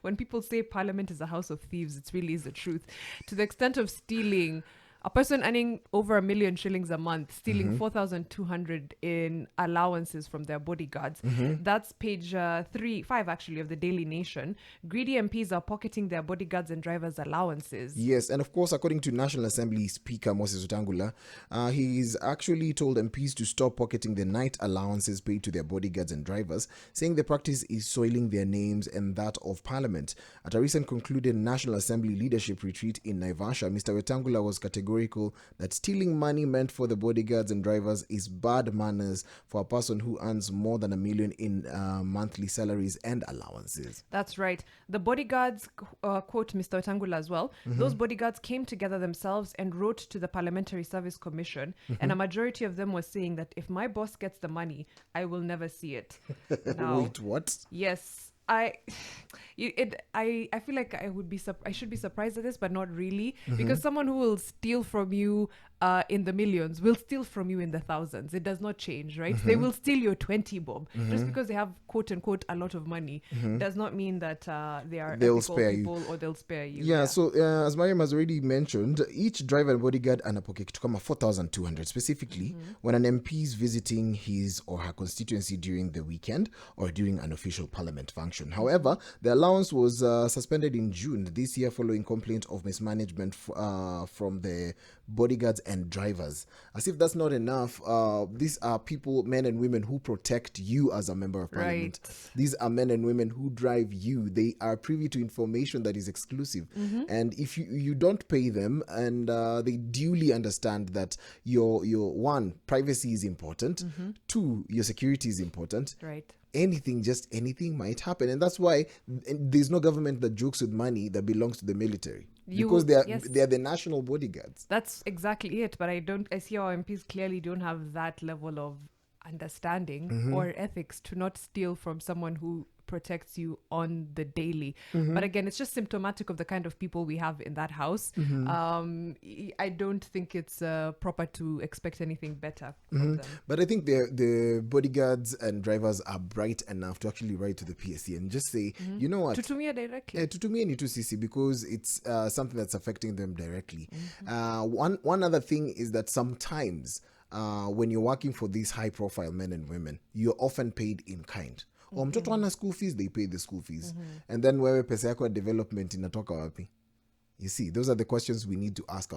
when people say parliament is a house of thieves, it really is the truth. To the extent of stealing, a person earning over 1,000,000 shillings a month, stealing 4,200 in allowances from their bodyguards. That's page 5 actually of the Daily Nation. Greedy MPs are pocketing their bodyguards and drivers' allowances. Yes, and of course, according to National Assembly Speaker Moses Wetangula, he's actually told MPs to stop pocketing the night allowances paid to their bodyguards and drivers, saying the practice is soiling their names and that of Parliament. At a recent concluded National Assembly leadership retreat in Naivasha, Mr. Wetangula was categorical that stealing money meant for the bodyguards and drivers is bad manners for a person who earns more than 1 million in monthly salaries and allowances. That's right. The bodyguards, quote Mr. Wetangula as well, those bodyguards came together themselves and wrote to the Parliamentary Service Commission, and a majority of them was saying that if my boss gets the money, I will never see it. Now, Wait, what? yes. I feel like I should be surprised at this, but not really, because someone who will steal from you in the millions will steal from you in the thousands. It does not change, right? They will steal your 20 bob just because they have quote unquote a lot of money. Does not mean that they'll spare people or they'll spare you. Yeah, so as Mariam has already mentioned, each driver and bodyguard anapoke to come at 4,200 specifically when an MP is visiting his or her constituency during the weekend or during an official parliament function. However, the allowance was suspended in June this year following complaint of mismanagement from the bodyguards and drivers. As if that's not enough, these are people, men and women, who protect you as a member of parliament. Right. These are men and women who drive you. They are privy to information that is exclusive. And if you don't pay them, and they duly understand that your one, privacy is important, two, your security is important, Right. anything might happen. And that's why there's no government that jokes with money that belongs to the military, because they are the national bodyguards. That's exactly it. But I see our MPs clearly don't have that level of understanding or ethics to not steal from someone who protects you on the daily. But again, it's just symptomatic of the kind of people we have in that house. I don't think it's proper to expect anything better from them. But I think the bodyguards and drivers are bright enough to actually write to the PSC and just say, you know what, Tutumia directly. Tutumia ni tu sisi, because it's something that's affecting them directly. One other thing is that sometimes when you're working for these high profile men and women, you're often paid in kind. Mtoto ana school fees, they pay the school fees. And then wewe pesa yako ya development inatoka wapi? You see, those are the questions we need to ask ourselves.